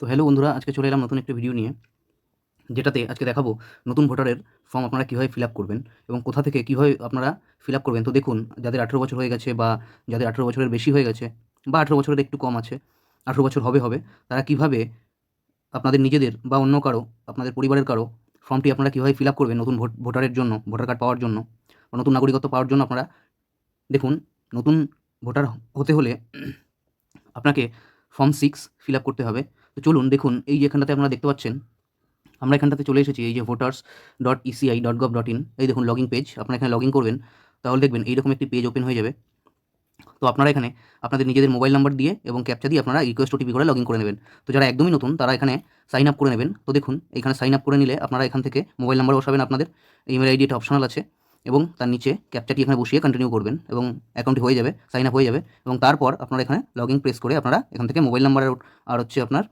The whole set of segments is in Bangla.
তো হ্যালো বন্ধুরা, আজকে চলে এলাম নতুন একটা ভিডিও নিয়ে, যেটাতে আজকে দেখাবো নতুন ভোটারের ফর্ম আপনারা কীভাবে ফিল আপ করবেন এবং কোথা থেকে কীভাবে আপনারা ফিল আপ করবেন। তো দেখুন, যাদের 18 বছর হয়ে গেছে বা যাদের 18 বছরের বেশি হয়ে গেছে বা 18 বছরের একটু কম আছে, 18 বছর হবে তারা কীভাবে আপনাদের নিজেদের বা অন্য কারো, আপনাদের পরিবারের কারো ফর্মটি আপনারা কীভাবে ফিল আপ করবেন নতুন ভোটারের জন্য, ভোটার কার্ড পাওয়ার জন্য বা নতুন নাগরিকত্ব পাওয়ার জন্য। আপনারা দেখুন, নতুন ভোটার হতে হলে আপনাকে ফর্ম 6 ফিল আপ করতে হবে। তো চলুন দেখুন, এই যে এখানটাতে আপনারা দেখতে পাচ্ছেন, আমরা এখানটাতে চলে এসেছি, এই যে voters.eci.gov.in, এই দেখুন লগইন পেজ। আপনারা এখানে লগইন করবেন, তাহলে দেখবেন এইরকম একটি পেজ ওপেন হয়ে যাবে। তো আপনারা এখানে আপনাদের নিজেদের মোবাইল নাম্বার দিয়ে এবং ক্যাপচা দিয়ে আপনারা রিকোয়েস্ট ওটিপি করে লগইন করে নেবেন। তো যারা একদমই নতুন তারা এখানে সাইন আপ করে নেবেন। তো দেখুন, এখানে সাইন আপ করে নিলে আপনারা এখান থেকে মোবাইল নাম্বার বসাবেন, আপনাদের ইমেল আইডি এটা অপশনাল আছে, এবং তার নিচে ক্যাপচাটি এখানে বসিয়ে কন্টিনিউ করবেন এবং অ্যাকাউন্টটি হয়ে যাবে, সাইন আপ হয়ে যাবে। এবং তারপর আপনারা এখানে লগইন প্রেস করে আপনারা এখান থেকে মোবাইল নাম্বার আর হচ্ছে আপনার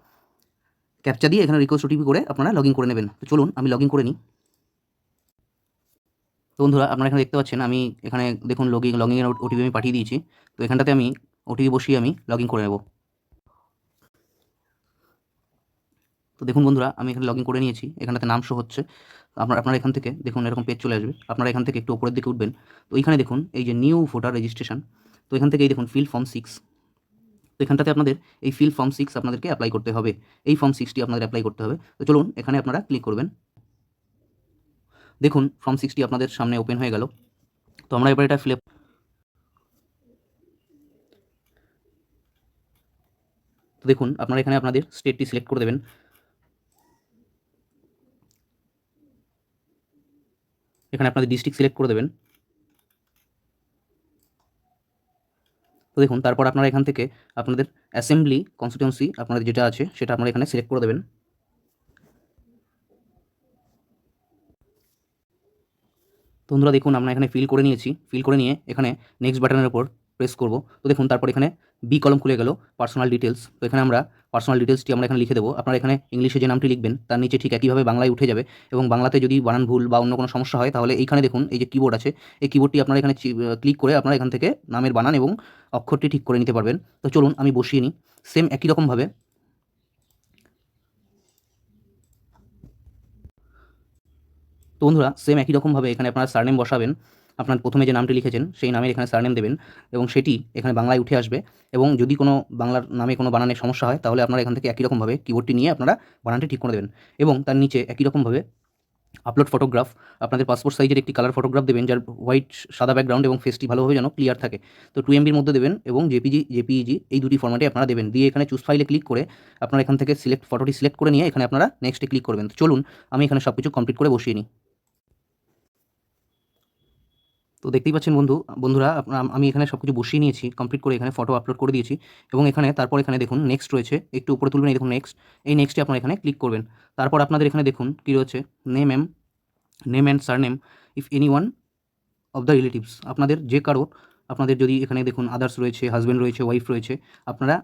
ক্যাপচা দিয়ে এখানে রিকোয়েস্ট ওটিপি করে আপনারা লগইন করে নেবেন। তো চলুন আমি লগইন করে নিই। তো বন্ধুরা, আপনারা এখানে দেখতে পাচ্ছেন আমি এখানে দেখুন লগইনের ওটিপি আমি পাঠিয়ে দিয়েছি। তো এখানটাতে আমি ওটিপি বসিয়ে আমি লগইন করে নেব। তো দেখুন বন্ধুরা, আমি এখানে লগইন করে নিয়েছি, এখানটাতে নাম শো হচ্ছে। আপনারা এখান থেকে দেখুন এরকম পেজ চলে আসবে। আপনারা এখান থেকে একটু উপরের দিকে উঠবেন। তো এইখানে দেখুন এই যে নিউ ভোটার রেজিস্ট্রেশন। তো এখান থেকে এই দেখুন ফিল ফর্ম 6। তো এখানটাতে আপনাদের এই ফিল ফর্ম 6 আপনাদেরকে অ্যাপ্লাই করতে হবে। এই ফর্ম 6টি আপনাদের অ্যাপ্লাই করতে হবে। তো চলুন এখানে আপনারা ক্লিক করবেন। দেখুন ফর্ম 6টি আপনাদের সামনে ওপেন হয়ে গেল। তো আমরা এবার এটা ফিল আপ। তো দেখুন, আপনারা এখানে আপনাদের স্টেটটি সিলেক্ট করে দেবেন। এখানে আপনাদের ডিস্ট্রিক্ট সিলেক্ট করে দেবেন। তো দেখুন, তারপর আপনারা এখান থেকে আপনাদের অ্যাসেম্বলি কনস্টিটিউয়েন্সি আপনাদের যেটা আছে সেটা আপনারা এখানে সিলেক্ট করে দেবেন। তো বন্ধুরা দেখুন, আমরা এখানে ফিল করে নিয়েছি। ফিল করে নিয়ে এখানে নেক্সট বাটনের উপর প্রেস করব। তো দেখুন, তারপর এখানে বি কলম খুলে গেল, পার্সোনাল ডিটেলস। তো এখানে আমরা পার্সোনাল ডিটেলসটি আমরা এখানে লিখে দেবো। আপনারা এখানে ইংলিশে যে নামটি লিখবেন তার নিচে ঠিক একইভাবে বাংলায় উঠে যাবে, এবং বাংলাতে যদি বানান ভুল বা অন্য কোনো সমস্যা হয় তাহলে এইখানে দেখুন এই যে কিবোর্ড আছে, এই কিবোর্ডটি আপনারা এখানে ক্লিক করে আপনারা এখান থেকে নামের বানান এবং অক্ষরটি ঠিক করে নিতে পারবেন। তো চলুন আমি বসিয়ে নিই সেম একই রকমভাবে। তো বন্ধুরা, সেম একই রকমভাবে এখানে আপনারা সারনেম বসাবেন। আপনার প্রথমে যে নামটি লিখেছেন সেই নামের এখানে সারনেম দেবেন, এবং সেটি এখানে বাংলায় উঠে আসবে। এবং যদি কোনো বাংলার নামে কোনো বানানের সমস্যা হয় তাহলে আপনারা এখান থেকে একই রকমভাবে কিবোর্ডটি নিয়ে আপনারা বানানটি ঠিক করে দেবেন। এবং তার নিচে একই রকমভাবে আপলোড ফটোগ্রাফ, আপনাদের পাসপোর্ট সাইজের একটি কালার ফটোগ্রাফ দেবেন, যার হোয়াইট সাদা ব্যাকগ্রাউন্ড এবং ফেসটি ভালোভাবে যেন ক্লিয়ার থাকে। তো 2 MBর মধ্যে দেবেন, এবং জেপিইজি এই দুটি ফরম্যাটে আপনারা দেবেন। দিয়ে এখানে চুজ ফাইলে ক্লিক করে আপনারা এখান থেকে ফটোটি সিলেক্ট করে নিয়ে এখানে আপনারা নেক্সটে ক্লিক করবেন। তো চলুন আমি এখানে সব কিছু কমপ্লিট করে বসিয়ে নিই। তো দেখতেই পাচ্ছেন বন্ধুরা, আমি এখানে সব কিছু বসিয়ে নিয়েছি, কমপ্লিট করে এখানে ফটো আপলোড করে দিয়েছি। এবং এখানে তারপর এখানে দেখুন নেক্সট রয়েছে, একটু উপরে তুলবেন, এই দেখুন নেক্সট। এই নেক্সটে আপনারা এখানে ক্লিক করবেন। তারপর আপনাদের এখানে দেখুন কী রয়েছে, name and surname if any one of the relatives. আপনাদের যে কারোর, আপনাদের যদি এখানে দেখুন আদার্স রয়েছে, হাজব্যান্ড রয়েছে, ওয়াইফ রয়েছে, আপনারা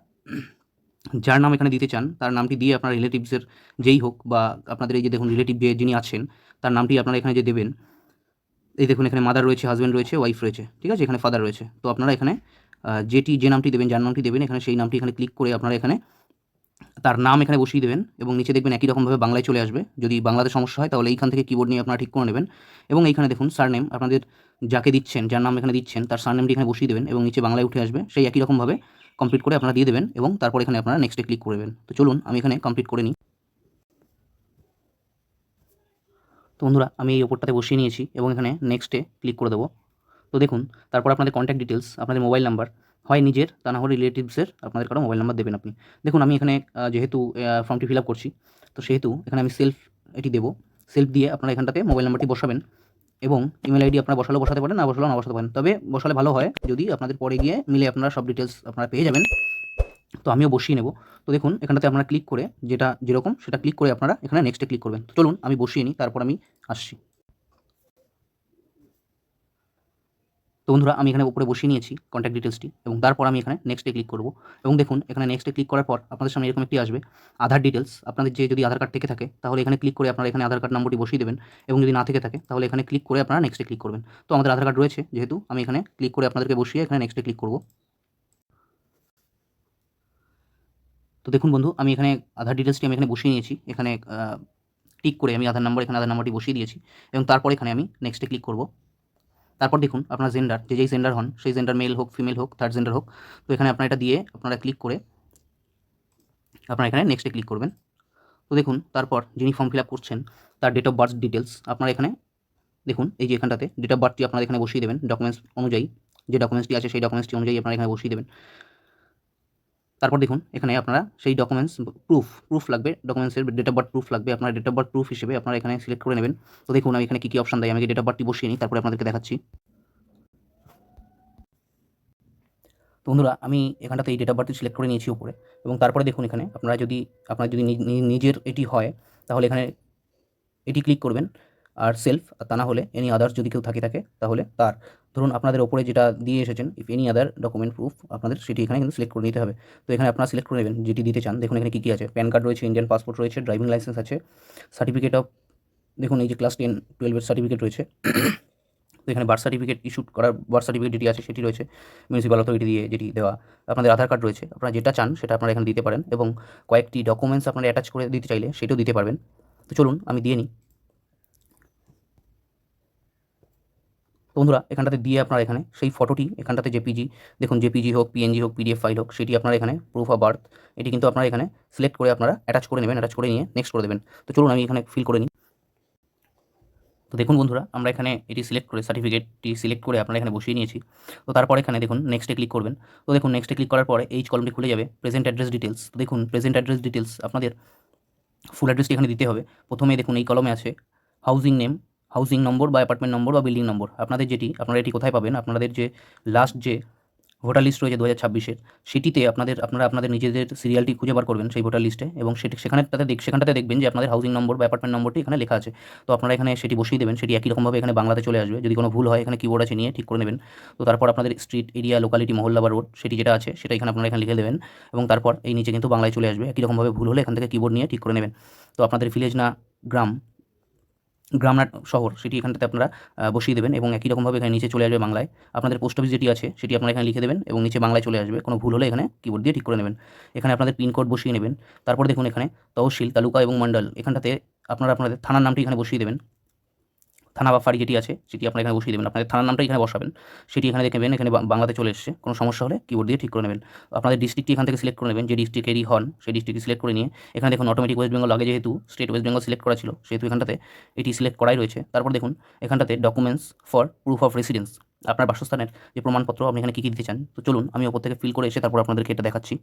যার নাম এখানে দিতে চান তার নামটি দিয়ে আপনার রিলেটিভসের যেই হোক, বা আপনাদের এই যে দেখুন রিলেটিভ যিনি আছেন তার নামটি আপনারা এখানে যে দেবেন। এই দেখুন এখানে মাদার রয়েছে, হাজব্যান্ড রয়েছে, ওয়াইফ রয়েছে, ঠিক আছে, এখানে ফাদার রয়েছে। তো আপনারা এখানে যে নামটি দেবেন, যার নামটি দেবেন, এখানে সেই নামটি এখানে ক্লিক করে আপনারা এখানে তার নাম এখানে বসিয়ে দেবেন, এবং নিচে দেখবেন একই রকমভাবে বাংলায় চলে আসবে। যদি বাংলাতে সমস্যা হয় তাহলে এইখান থেকে কিবোর্ড নিয়ে আপনারা ঠিক করে নেবেন। এবং এইখানে দেখুন সারনেম, আপনাদের যাকে দিচ্ছেন, যার নাম এখানে দিচ্ছেন তার সারনেমটি এখানে বসিয়ে দেবেন, এবং নিচে বাংলায় উঠে আসবে। সেই একই রকমভাবে কমপ্লিট করে আপনারা দিয়ে দেবেন, এবং তারপর এখানে আপনারা নেক্সটে ক্লিক করবেন। তো চলুন আমি এখানে কমপ্লিট করে নিই। তো বন্ধুরা, আমি এই ওপরটাতে বসিয়ে নিয়েছি এবং এখানে নেক্সটে ক্লিক করে দেবো। তো দেখুন, তারপর আপনাদের কন্ট্যাক্ট ডিটেলস, আপনাদের মোবাইল নাম্বার, হয় নিজের তা না হলে রিলেটিভসের আপনাদের কারো মোবাইল নাম্বার দেবেন আপনি। দেখুন আমি এখানে যেহেতু ফর্মটি ফিল আপ করছি, তো সেহেতু এখানে আমি সেলফ এটি দেবো। সেলফ দিয়ে আপনারা এখানটাতে মোবাইল নাম্বারটি বসাবেন, এবং ইমেল আইডি আপনারা বসালেও বসাতে পারেন, না বসালেও না বসাতে পারেন। তবে বসালে ভালো হয়, যদি আপনাদের পরে গিয়ে মিলে আপনারা সব ডিটেলস আপনারা পেয়ে যাবেন। তো আমিও বসিয়ে নেব। তো দেখুন এখানটাতে আপনারা ক্লিক করে যেটা যেরকম সেটা ক্লিক করে আপনারা এখানে নেক্সটে ক্লিক করবেন। তো চলুন আমি বসিয়ে নিই, তারপর আমি আসছি। তো বন্ধুরা, আমি এখানে উপরে বসিয়ে নিয়েছি কন্ট্যাক্ট ডিটেলসটি, এবং তারপর আমি এখানে নেক্সটে ক্লিক করব। এবং দেখুন এখানে নেক্সটে ক্লিক করার পর আপনাদের সামনে এরকম একটি আসবে, আধার ডিটেলস। আপনাদের যদি আধার কার্ড থেকে থাকে তাহলে এখানে ক্লিক করে আপনারা এখানে আধার কার্ড নম্বরটি বসিয়ে দেবেন, এবং যদি না থেকে থাকে তাহলে এখানে ক্লিক করে আপনারা নেক্সটে ক্লিক করবেন। তো আমাদের আধার কার্ড রয়েছে যেহেতু, আমি এখানে ক্লিক করে আপনাদেরকে বসিয়ে এখানে নেক্সটে ক্লিক করব। তো তো দেখুন বন্ধু, আমি এখানে আধার ডিটেলসটি আমি এখানে বসিয়ে নিয়েছি। এখানে টিক করে আমি এখানে আধার নাম্বারটি বসিয়ে দিয়েছি এবং তারপর এখানে আমি নেক্সটে ক্লিক করব। তারপর দেখুন আপনার জেন্ডার, যেই জেন্ডার হন, সেই জেন্ডার মেল হোক, ফিমেল হোক, থার্ড জেন্ডার হোক, তো এখানে আপনারা এটা দিয়ে আপনারা ক্লিক করে আপনারা এখানে নেক্সটে ক্লিক করবেন। তো দেখুন তারপর যিনি ফর্ম ফিল আপ করছেন তার ডেট অফ বার্থ ডিটেলস আপনারা এখানে দেখুন, এই যে এখানটাতে ডেট অফ বার্থটি আপনারা এখানে বসিয়ে দেবেন ডকুমেন্টস অনুযায়ী, যে ডকুমেন্টসটি আছে সেই ডকুমেন্টসটি অনুযায়ী আপনারা এখানে বসিয়ে দেবেন। তারপর দেখুন এখানে আপনারা সেই ডকুমেন্টস প্রুফ লাগবে, ডকুমেন্টসের ডেট অফ বার্থ প্রুফ লাগবে, আপনারা ডেট অফ বার্থ প্রুফ হিসেবে আপনারা এখানে সিলেক্ট করে নেবেন। তো দেখুন আমি এখানে কী অপশন দেয়, আমি ডেট অফ বার্থটি বসিয়ে নিই, তারপরে আপনাদেরকে দেখাচ্ছি। তো বন্ধুরা, আমি এখানটাতে এই ডেট অফ বার্থটি সিলেক্ট করে নিয়েছি উপরে, এবং তারপরে দেখুন এখানে আপনার যদি নিজের এটি হয় তাহলে এখানে এটি ক্লিক করবেন, আর সেলফ, তা না হলে এনি আদার্স যদি কেউ থাকে তাহলে তার। ধরুন আপনাদের ওপরে যেটা দিয়ে এসেছেন if any other document proof, আপনাদের সেটি এখানে কিন্তু সিলেক্ট করে নিতে হবে। তো এখানে আপনারা সিলেক্ট করে নেবেন যেটি দিতে চান। দেখুন এখানে কী আছে, প্যান কার্ড রয়েছে, ইন্ডিয়ান পাসপোর্ট রয়েছে, ড্রাইভিং লাইসেন্স আছে, সার্টিফিকেট অফ, দেখুন এই যে ক্লাস 10-12 সার্টিফিকেট রয়েছে। তো এখানে বার্থ সার্টিফিকেট ইস্যুড করার বার্থ সার্টিফিকেট যেটি আছে সেটি রয়েছে মিউনিসিপ্যাল অথরিটি দিয়ে যেটি দেওয়া, আপনাদের আধার কার্ড রয়েছে, আপনারা যেটা চান সেটা আপনারা এখানে দিতে পারেন, এবং কয়েকটি ডকুমেন্টস আপনারা অ্যাটাচ করে দিতে চাইলে সেটাও দিতে পারবেন। তো চলুন আমি দিয়ে নিই। বন্ধুরা এখানটাতে দিয়ে আপনারা এখানে সেই ফটোটি এখানটাতে জেপিজি, দেখুন জেপিজি হোক, পিএনজি হোক, পিডিএফ ফাইল হোক, সেটি আপনারা এখানে প্রুফ অফ বার্থ এটি কিন্তু আপনারা এখানে সিলেক্ট করে আপনারা অ্যাটাচ করে নেবেন, অ্যাটাচ করে নিয়ে নেক্সট করে দেবেন। তো চলুন আমি এখানে ফিল করে নিই। তো দেখুন বন্ধুরা, আমরা এখানে এটি সিলেক্ট করে সার্টিফিকেটটি সিলেক্ট করে আপনারা এখানে বসিয়ে নিয়েছি। তো তারপর এখানে দেখুন নেক্সটে ক্লিক করবেন। তো দেখুন নেক্সটে ক্লিক করার পরে এই কলমটি খুলে যাবে, প্রেজেন্ট অ্যাড্রেস ডিটেলস। তো দেখুন প্রেজেন্ট অ্যাড্রেস ডিটেলস আপনাদের ফুল অ্যাড্রেসটি এখানে দিতে হবে। প্রথমে দেখুন এই কলমে আছে হাউজিং নেম, হাউজিং নম্বর বা অ্যাপার্টমেন্ট নম্বর বা বিল্ডিং নম্বর, আপনারা এটি কোথায় পাবেন, আপনাদের যে লাস্ট যে ভোটার লিস্ট রয়েছে 2026-এর, সেটিতে আপনারা আপনাদের নিজেদের সিরিয়ালটি খুঁজে বার করবেন সেই ভোটার লিস্টে, এবং সেখানটাতে দেখবেন যে আপনাদের হাউজিং নম্বর বা অ্যাপার্টমেন্ট নম্বরটি এখানে লেখা আছে। তো আপনারা এখানে সেটি বসিয়ে দেবেন, সেটি একই রকমভাবে এখানে বাংলাতে চলে আসবে। যদি কোনো ভুল হয় এখানে কিবোর্ড আছে, নিয়ে ঠিক করে নেবেন। তো তারপর আপনাদের স্ট্রিট, এরিয়া, লোকালিটি, মহল্লা বা রোড সেটি যেটা আছে সেটা এখানে আপনারা এখানে লিখে দেবেন, এবং তারপর এই নিচে কিন্তু বাংলায় চলে আসবে। একই রকমভাবে ভুল হলে এখান থেকে কিবোর্ড নিয়ে ঠিক করে নেবেন। তো আপনাদের ভিলেজ না গ্রাম, গ্রাম না শহর, সেটি এখানটাতে আপনারা বসিয়ে দেবেন, এবং একই রকমভাবে এখানে নিচে চলে আসবে বাংলায়। আপনাদের পোস্ট অফিস যেটি আছে সেটি আপনারা এখানে লিখে দেবেন, এবং নিচে বাংলায় চলে আসবে। কোনো ভুল হলে এখানে কিবোর্ড দিয়ে ঠিক করে নেবেন। এখানে আপনাদের পিনকোড বসিয়ে নেবেন। তারপর দেখুন এখানে তহসিল, তালুকা এবং মণ্ডল, এখানটাতে আপনারা আপনাদের থানার নামটি এখানে বসিয়ে দেবেন। থানা বা ফাঁড়ি যেটি আছে সেটি আপনারা এখানে বসিয়ে দেবেন, আপনাদের থানার নামটা এখানে বসাবেন। সেটি এখানে দেখবেন এখানে বাংলাতে চলে এসেছে। কোনো সমস্যা হলে কিবোর্ড দিয়ে ঠিক করে নেবেন। আপনাদের ডিস্ট্রিক্টটি এখান থেকে সিলেক্ট করে নেবেন, যে ডিস্ট্রিক্টেরই হন সেই ডিস্ট্রিক্টটি সিলেক্ট করে নিয়ে এখানে দেখুন অটোমেটিক ওয়েস্ট বেঙ্গল, আগে যেহেতু স্টেট ওয়েস্ট বেঙ্গল সিলেক্ট করা ছিল সেহেতু এখানটাতে এটি সিলেক্ট করাই রয়েছে। তারপর দেখুন এখানটাতে documents for proof of residence, আপনার বাসস্থানের যে প্রমাণপত্র আপনি এখানে কী কী দিতে চান। তো চলুন আমি ওপর থেকে ফিল করে এসে তারপর আপনাদেরকে এটা দেখাচ্ছি।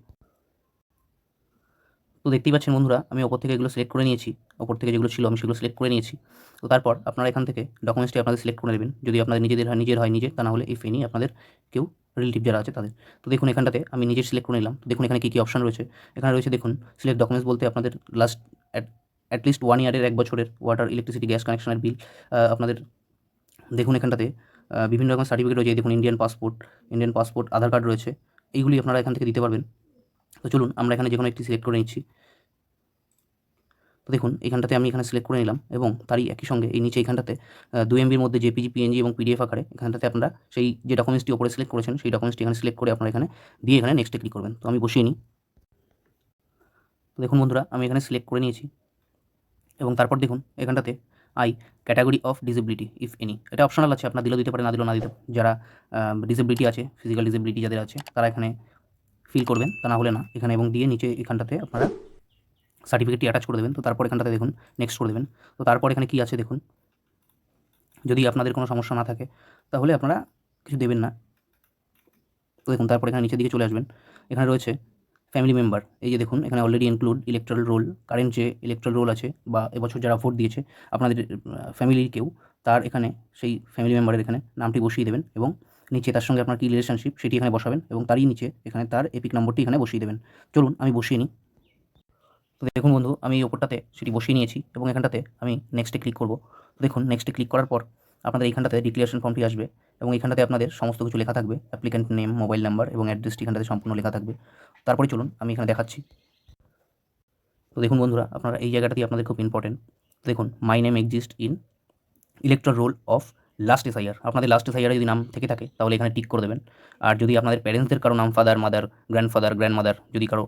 তো দেখতেই পাচ্ছেন বন্ধুরা, আমি ওপর থেকে এগুলো সিলেক্ট করে নিয়েছি, ওপর থেকে যেগুলো ছিল আমি সেগুলো সিলেক্ট করে নিয়েছি। তো তারপর আপনারা এখান থেকে ডকুমেন্টসটি আপনাদের সিলেক্ট করে নেবেন, যদি আপনাদের নিজের হয় নিজের, তা না হলে ইফ এনি আপনাদের কেউ রিলেটিভ যারা আছে তাদের। তো দেখুন এখানটাতে আমি নিজের সিলেক্ট করে নিলাম। তো দেখুন এখানে কী অপশন রয়েছে, এখানে রয়েছে দেখুন সিলেক্ট ডকুমেন্টস বলতে আপনাদের লাস্ট অ্যাটলিস্ট 1 ইয়ারের, 1 বছরের ওয়াটার, ইলেকট্রিসিটি, গ্যাস কানেকশনের বিল আপনাদের। দেখুন এখানটাতে বিভিন্ন রকম সার্টিফিকেট রয়েছে, দেখুন ইন্ডিয়ান পাসপোর্ট, আধার কার্ড রয়েছে, এইগুলি আপনারা এখান থেকে দিতে পারবেন। তো চলুন আমরা এখানে যে কোনো একটি সিলেক্ট করে নিচ্ছি। তো দেখুন এখানটাতে আমি এখানে সিলেক্ট করে নিলাম, এবং তারই একই সঙ্গে এই নিচে এখানটাতে 2 MBর মধ্যে জেপিজি, পিএনজি এবং পিডিএফ আকারে এখানটাতে আপনারা সেই যে ডকুমেন্টসটি উপরে সিলেক্ট করেছেন সেই ডকুমেন্টসটি এখানে সিলেক্ট করে আপনারা এখানে দিয়ে এখানে নেক্সটে ক্লিক করবেন। তো আমি বসিয়ে নিই। তো দেখুন বন্ধুরা, আমি এখানে সিলেক্ট করে নিয়েছি, এবং তারপর দেখুন এখানটাতে category of disability if any, এটা অপশনাল আছে, আপনার দিলেও দিতে পারেন, না দিলেও না দিতে। যারা ডিসেবিলিটি আছে, ফিজিক্যাল ডিসেবিলিটি যাদের আছে তারা এখানে ফিল করবেন, তা না হলে না এখানে, এবং দিয়ে নিচে এখানটাতে আপনারা সার্টিফিকেটটি অ্যাটাচ করে দেবেন। তো তারপর এখানটাতে দেখুন নেক্সট করে দেবেন। তো তারপর এখানে কী আছে দেখুন, যদি আপনাদের কোনো সমস্যা না থাকে তাহলে আপনারা কিছু দেবেন না। তো দেখুন তারপর এখানে নিচের দিকে চলে আসবেন, এখানে রয়েছে ফ্যামিলি মেম্বার। এই যে দেখুন এখানে already include electoral roll, current যে ইলেকট্রাল রোল আছে বা এবছর যারা ভোট দিয়েছে আপনাদের ফ্যামিলির কেউ, তার এখানে সেই ফ্যামিলি মেম্বারের এখানে নামটি বসিয়ে দেবেন, এবং নিচে তার সঙ্গে আপনার কী রিলেশনশিপ সেটি এখানে বসাবেন, এবং তারই নিচে এখানে তার এপিক নম্বরটি এখানে বসিয়ে দেবেন। চলুন আমি বসিয়ে নিই। তো দেখুন বন্ধু, আমি এই ওপরটাতে সেটি বসিয়ে নিয়েছি, এবং এখানটাতে আমি নেক্সটে ক্লিক করব। দেখুন নেক্সটে ক্লিক করার পর আপনাদের এইখানটাতে ডিক্লারেশন ফর্মটি আসবে, এবং এখানটাতে আপনাদের সমস্ত কিছু লেখা থাকবে, অ্যাপ্লিক্যান্ট নেম, মোবাইল নাম্বার এবং অ্যাড্রেসটি এখানটাতে সম্পূর্ণ লেখা থাকবে। তারপরে চলুন আমি এখানে দেখাচ্ছি। তো দেখুন বন্ধুরা, আপনারা এই জায়গাটাতেই আপনাদের খুব ইম্পর্টেন্ট। দেখুন my name exist in electoral roll of last SIR, আপনাদের লাস্ট এসআইআরে যদি নাম থেকে থাকে তাহলে এখানে টিক করে দেবেন। আর যদি আপনাদের প্যারেন্টসদের কারো নাম, ফাদার, মাদার, গ্র্যান্ডফাদার, গ্র্যান্ডমাদার, যদি কারো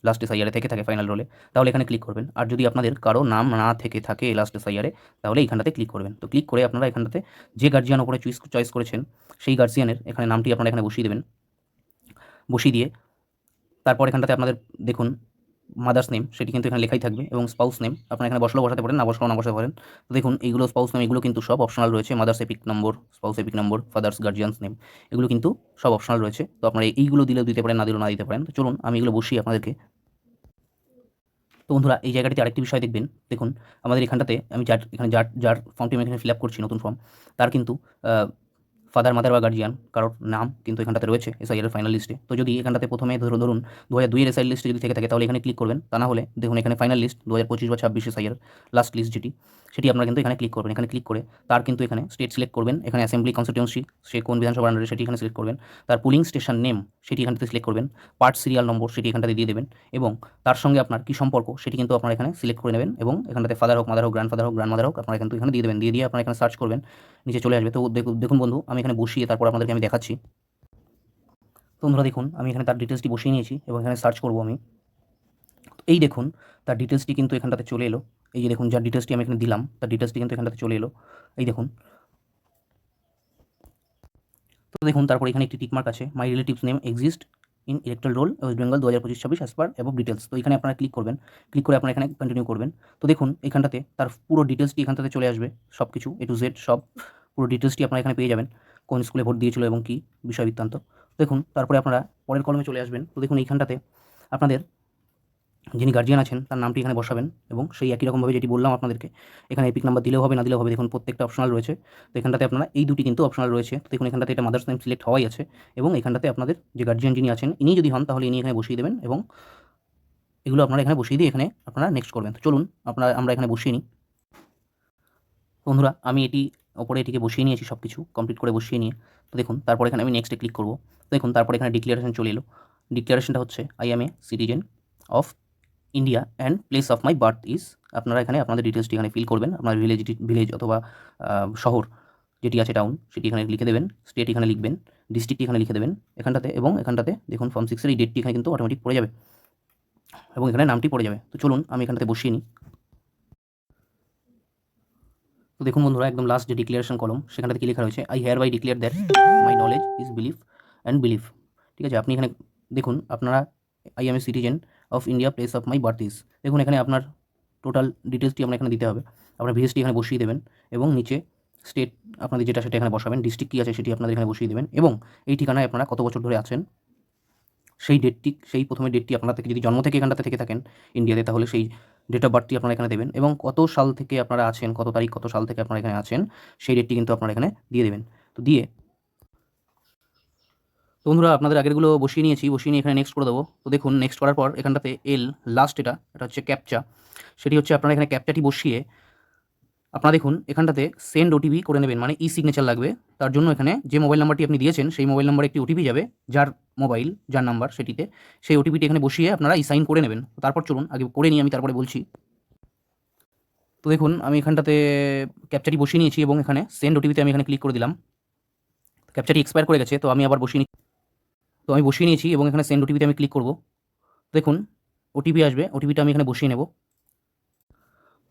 লাস্ট এসআইআরে থেকে থাকে ফাইনাল রোলে, তাহলে এখানে ক্লিক করবেন। আর যদি আপনাদের কারো নাম না থেকে থাকে লাস্ট এসআইআরে, তাহলে এইখানটাতে ক্লিক করবেন। তো ক্লিক করে আপনারা এখানটাতে যে গার্জিয়ান ওপরে চয়েস করেছেন সেই গার্জিয়ানের এখানে নামটি আপনারা এখানে বসিয়ে দেবেন। বসিয়ে দিয়ে তারপর এখানটাতে আপনাদের দেখুন মাদার্স নেম সেটি কিন্তু এখানে লেখাই থাকবে, এবং স্পাউস নেম আপনারা এখানে বসলেও বসাতে পারেন, না বসলেও না বসাতে পারেন। তো দেখুন এইগুলো স্পাউস নেম এগুলো কিন্তু সব অপশনাল রয়েছে। মাদার্স এপিক নম্বর, স্পাউস এপিক নম্বর, ফাদার্স গার্জিয়ানস নেম এগুলো কিন্তু সব অপশনাল রয়েছে। তো আপনারা এইগুলো দিলেও দিতে পারেন, না দিলেও না দিতে পারেন। তো চলুন আমি এগুলো বসিয়ে আপনাদেরকে। তো বন্ধুরা এই জায়গাটিতে আরেকটি বিষয় দেখবেন, দেখুন আমাদের এখানটাতে আমি যার ফর্মটি আমি এখানে ফিল আপ করছি নতুন ফর্ম, তার কিন্তু ফাদার মাদার বা গার্জিয়ান কারোর নাম কিন্তু এখানটাতে রয়েছে এসআইআর ফাইনাল লিস্টে। তো যদি এখানটাতে প্রথমে ধরুন 2002 এর এসআইআর লিস্টে যদি থেকে থাকে তাহলে এখানে ক্লিক করবেন, তা না হলে দেখুন এখানে ফাইনাল লিস্ট 2025 বা 26 এসআইআর লাস্ট লিস্ট সেটি আপনারা কিন্তু এখানে ক্লিক করবেন। এখানে ক্লিক করে তার কিন্তু এখানে স্টেট সিলেক্ট করবেন, এখানে অ্যাসেম্বলি কনস্টিটিউয়েন্সি সে কোন বিধানসভা আন্ডারে সেটি এখানে সিলেক্ট করবেন, তার পুলিং স্টেশন নেম সেটি এখানটাতে সিলেক্ট করবেন, পার্ট সিরিয়াল নম্বর সেটি এখানটাতে দিয়ে দেবেন, এবং তার সঙ্গে আপনার কী সম্পর্ক সেটি কিন্তু আপনারা এখানে সিলেক্ট করে নেবেন, এবং এখানটাতে ফাদার হোক, মাদার হোক, গ্র্যান্ডফাদার হোক, গ্র্যান্ডমাদার হোক আপনারা কিন্তু এখানে দিয়ে দেবেন। দিয়ে আপনারা এখানে সার্চ করবেন, নিচে চলে আসবে। তো দেখুন বন্ধু আমি এখানে বসিয়ে তারপর আপনাদেরকে আমি দেখাচ্ছি। তো বন্ধুরা দেখুন আমি এখানে তার ডিটেলসটি বসিয়ে নিয়েছি এবং এখানে সার্চ করব আমি। এই দেখুন তার ডিটেলসটি কিন্তু এখানটাতে চলে এলো। এই যে দেখুন যার ডিটেলসটি আমি এখানে দিলাম তার ডিটেলসটি কিন্তু এখানটাতে চলে এলো। এই দেখুন। তো দেখুন তারপর এখানে একটি টিকমার্ক আছে, মাই relatives name exist in electoral roll West Bengal 2025-26 as per above details. তো এখানে আপনারা ক্লিক করবেন, ক্লিক করে আপনারা এখানে কন্টিনিউ করবেন। তো দেখুন এখানটাতে তার পুরো ডিটেলসটি এখানটাতে চলে আসবে, সব কিছু A to Z সব পুরো ডিটেলসটি আপনারা এখানে পেয়ে যাবেন, কোন স্কুলে ভোট দিয়েছিল এবং কী বিষয় বৃত্তান্ত। দেখুন তারপরে আপনারা পরের কলমে চলে আসবেন। তো দেখুন এইখানটাতে আপনাদের যিনি গার্জিয়ান আছেন তার নামটি এখানে বসাবেন, এবং সেই একই রকমভাবে যেটি বললাম আপনাদেরকে এখানে এপিক নাম্বার দিলেও হবে, না দিলেও হবে। দেখুন প্রত্যেকটা অপশনাল রয়েছে। তো এখানটাতে আপনারা এই দুটি কিন্তু অপশনাল রয়েছে। তো দেখুন এখানটাতে এটা মাদার্স নেম সিলেক্ট হওয়াই আছে, এবং এখানটাতে আপনাদের যে গার্জিয়ান যিনি আছেন ইনি যদি হন তাহলে ইনি এখানে বসিয়ে দেবেন, এবং এগুলো আপনারা এখানে বসিয়ে দিয়ে এখানে আপনারা নেক্সট করবেন। তো চলুন আমরা এখানে বসিয়ে নিই। বন্ধুরা আমি ওপরে এটিকে বসিয়ে নিয়েছি, সব কিছু কমপ্লিট করে বসিয়ে নিয়ে। তো দেখুন তারপর এখানে আমি নেক্সটে ক্লিক করব। দেখুন তারপর এখানে ডিক্লারেশন চলে এলো। ডিক্লারেশনটা হচ্ছে I am A citizen of India and place of my birth is. আপনারা এখানে আপনাদের ডিটেলসটি এখানে ফিল করবেন, আপনার ভিলেজ অথবা শহর যেটি আছে টাউন সেটি এখানে লিখে দেবেন, স্টেট এখানে লিখবেন, ডিস্ট্রিক্ট এখানে লিখে দেবেন এখানটাতে, এবং এখানটাতে দেখুন ফর্ম 6-এর এই ডেটটি এখানে কিন্তু অটোমেটিক পড়ে যাবে, এবং এখানে নামটি পড়ে যাবে। তো চলুন আমি এখানটাতে বসিয়ে নিই। তো দেখুন বন্ধুরা একদম লাস্ট যে ডিক্লারেশন কলম সেখানটাতে কি লেখা রয়েছে, I hereby declare that my knowledge is belief and belief. ঠিক আছে, আপনি এখানে দেখুন আপনারা I am a citizen of India place of my birth is. দেখুন এখানে আপনার টোটাল ডিটেলসটি আমরা এখানে দিতে হবে, আপনার ভিলেজটি এখানে বসিয়ে দেবেন, এবং নিচে স্টেট আপনাদের যেটা সেটা এখানে বসাবেন, ডিস্ট্রিক্ট কী আছে সেটি আপনাদের এখানে বসিয়ে দেবেন, এবং এই ঠিকানায় আপনারা কত বছর ধরে আছেন সেই প্রথমে ডেটটি আপনারা থেকে যদি জন্ম থেকে এখানটাতে থেকে থাকেন ইন্ডিয়াতে তাহলে সেই ডেট অফ বার্থটি আপনারা এখানে দেবেন, এবং কত সাল থেকে আপনারা আছেন, কত তারিখ কত সাল থেকে আপনারা এখানে আছেন সেই ডেটটি কিন্তু আপনারা এখানে দিয়ে দেবেন। তো দিয়ে তো বন্ধুরা আপনাদের আগেরগুলো বসিয়ে নিয়েছি, বসিয়ে নিয়ে এখানে নেক্সট করে দেবো। তো দেখুন নেক্সট করার পর এখানটাতে লাস্ট এটা হচ্ছে ক্যাপচা, সেটি হচ্ছে আপনারা এখানে ক্যাপচাটি বসিয়ে আপনারা দেখুন এখানটাতে সেন্ড ওটিপি করে নেবেন, মানে ই সিগনেচার লাগবে। তার জন্য এখানে যে মোবাইল নাম্বারটি আপনি দিয়েছেন সেই মোবাইল নাম্বারে একটি ওটিপি যাবে, যার নাম্বার সেটিতে সেই ওটিপিটি এখানে বসিয়ে আপনারা ই সাইন করে নেবেন। তারপর চলুন আগে করে নিই আমি, তারপরে বলছি। তো দেখুন আমি এখানটাতে ক্যাপচাটি বসিয়ে নিয়েছি, এবং এখানে সেন্ড ওটিপিতে আমি এখানে ক্লিক করে দিলাম। ক্যাপচাটি এক্সপায়ার করে গেছে, তো আমি আবার আমি বসিয়ে নিয়েছি, এবং এখানে সেন্ড ওটিপিতে আমি ক্লিক করব। দেখুন ওটিপি আসবে, ওটিপিটা আমি এখানে বসিয়ে নেব।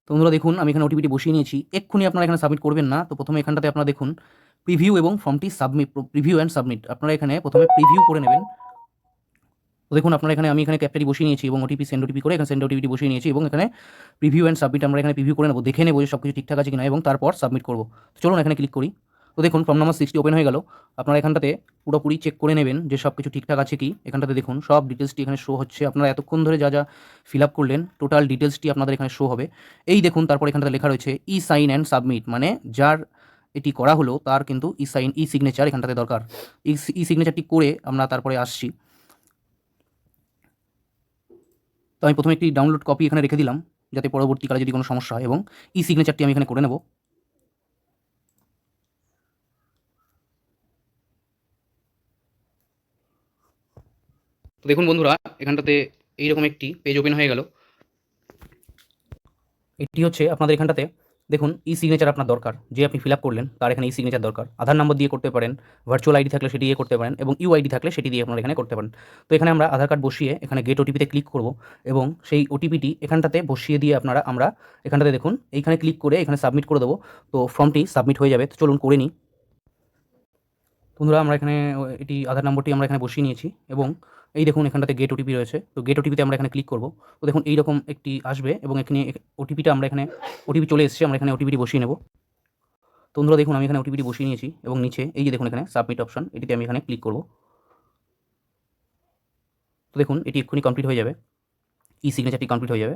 তো বন্ধুরা দেখুন আমি এখানে ওটিপিটি বসিয়ে নিয়েছি। এক্ষুনি আপনারা এখানে সাবমিট করবেন না। তো প্রথমে এখানটাতে আপনারা দেখুন প্রিভিউ এবং ফর্মটি প্রিভিউ অ্যান্ড সাবমিট, আপনারা এখানে প্রথমে প্রিভিউ করে নেবেন। তো দেখুন আপনারা আমি এখানে ক্যাপচাটি বসিয়ে নিয়েছি, এবং সেন্ড ওটিপি করে এখানে সেন্ড ওটিপিটি বসিয়ে নিয়েছি, এবং এখানে প্রিভিউ অ্যান্ড সাবমিট আমরা এখানে প্রিভিউ করে নেব, দেখে নেব যে সব কিছু ঠিকঠাক আছে কিনা, এবং তারপর সাবমিট করব। তো চলুন এখানে ক্লিক করি। তো দেখুন ফর্ম নাম্বার 60 ওপেন হয়ে গেল। আপনারা এখানটাতে পুরোপুরি চেক করে নেবেন যে সব কিছু ঠিকঠাক আছে কি। এখানটাতে দেখুন সব ডিটেলসটি এখানে শো হচ্ছে, আপনারা এতক্ষণ ধরে যা ফিল আপ করলেন টোটাল ডিটেলসটি আপনাদের এখানে শো হবে। এই দেখুন তারপর এখানটাতে লেখা রয়েছে ই সাইন অ্যান্ড সাবমিট, মানে যার এটি করা হলো তার কিন্তু ই সিগনেচার এখানটাতে দরকার। ই সিগনেচারটি করে আমরা তারপরে আসছি। তো আমি প্রথমে একটি ডাউনলোড কপি এখানে রেখে দিলাম, যাতে পরবর্তীকালে যদি কোনো সমস্যা হয়, এবং ই সিগনেচারটি আমি এখানে করে নেব। তো দেখুন বন্ধুরা এখানটাতে এইরকম একটি পেজ ওপেন হয়ে গেল। এটি হচ্ছে আপনাদের এখানটাতে দেখুন ই সিগনেচার আপনার দরকার, যে আপনি ফিল আপ করলেন তার এখানে ই সিগনেচার দরকার। আধার নম্বর দিয়ে করতে পারেন, ভার্চুয়াল আইডি থাকলে সেটি দিয়ে করতে পারেন এবং ইউআইডি থাকলে সেটি দিয়ে আপনারা এখানে করতে পারেন। তো এখানে আমরা আধার কার্ড বসিয়ে এখানে গেট ওটিপিতে ক্লিক করব এবং সেই ওটিপিটি এখানটাতে বসিয়ে দিয়ে আমরা এখানটাতে দেখুন এইখানে ক্লিক করে এখানে সাবমিট করে দেবো। তো ফর্মটি সাবমিট হয়ে যাবে। তো চলুন করে নিই। বন্ধুরা আমরা এখানে এটি আধার নম্বরটি আমরা এখানে বসিয়ে নিয়েছি এবং এই দেখুন এখানটাতে গেট ওটিপি রয়েছে। তো গেট ওটিপিতে আমরা এখানে ক্লিক করব। তো দেখুন এইরকম একটি আসবে এবং এখানে ওটিপিটা আমরা এখানে ওটিপি চলে এসেছে, আমরা এখানে ওটিপিটি বসিয়ে নেব। তো বন্ধুরা দেখুন আমি এখানে ওটিপিটি বসিয়ে নিয়েছি এবং নিচে এই যে দেখুন এখানে সাবমিট অপশন, এটিতে আমি এখানে ক্লিক করব। তো দেখুন এটি এক্ষুনি কমপ্লিট হয়ে যাবে, ই সিগনেচারটি কমপ্লিট হয়ে যাবে।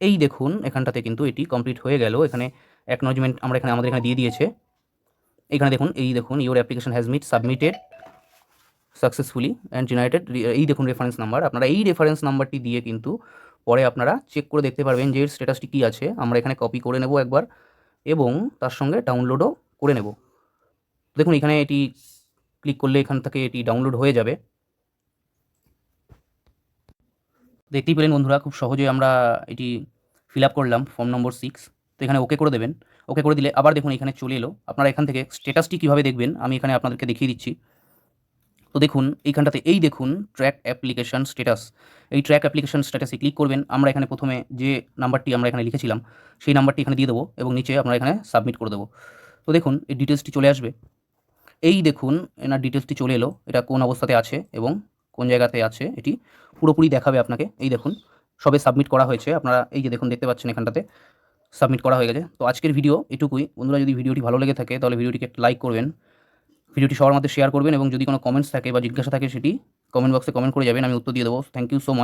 এই দেখুন এখানটাতে কিন্তু এটি কমপ্লিট হয়ে গেল। এখানে অ্যাকনলেজমেন্ট আমরা এখানে আমাদের এখানে দিয়ে দিয়েছে। এখানে দেখুন এই দেখুন your application has meet submitted successfully and generated. এই দেখুন রেফারেন্স নাম্বার, আপনারা এই রেফারেন্স নাম্বারটি দিয়ে কিন্তু পরে আপনারা চেক করে দেখতে পারবেন যে এর স্ট্যাটাসটি কী আছে। আমরা এখানে কপি করে নেব একবার এবং তার সঙ্গে ডাউনলোডও করে নেব। দেখুন এখানে এটি ক্লিক করলে এখান থেকে এটি ডাউনলোড হয়ে যাবে। দেখতেই পেলেন বন্ধুরা খুব সহজে আমরা এটি ফিল আপ করলাম ফর্ম নম্বর 6। তো এখানে ওকে করে দেবেন। ওকে করে দিলে আবার দেখুন এখানে চলে এলো। আপনারা এখান থেকে স্ট্যাটাসটি কীভাবে দেখবেন আমি এখানে আপনাদেরকে দেখিয়ে দিচ্ছি। তো দেখুন এইখানটাতে এই দেখুন ট্র্যাক অ্যাপ্লিকেশন স্ট্যাটাস, এই ট্র্যাক অ্যাপ্লিকেশন স্ট্যাটাসে ক্লিক করবেন। আমরা এখানে প্রথমে যে নাম্বারটি আমরা এখানে লিখেছিলাম সেই নাম্বারটি এখানে দিয়ে দেবো এবং নিচে আমরা এখানে সাবমিট করে দেবো। তো দেখুন এই ডিটেলসটি চলে আসবে। এই দেখুন এনার ডিটেলসটি চলে এলো, এটা কোন অবস্থাতে আছে এবং কোন জায়গাতে আছে এটি পুরোপুরি দেখাবে আপনাকে। এই দেখুন সবে সাবমিট করা হয়েছে, আপনারা এই যে দেখুন দেখতে পাচ্ছেন এখানটাতে সাবমিট করা হয়ে গেছে। তো আজকের ভিডিও এটুকুই। বন্ধুরা যদি ভিডিওটি ভালো লেগে থাকে তাহলে ভিডিওটিকে একটা লাইক করবেন, ভিডিওটি সবার মধ্যে শেয়ার করবেন এবং যদি কোনো কমেন্টস থাকে বা জিজ্ঞাসা থাকে সেটি কমেন্ট বক্সে কমেন্ট করে যাবেন, আমি উত্তর দিয়ে দেবো। Thank you so much.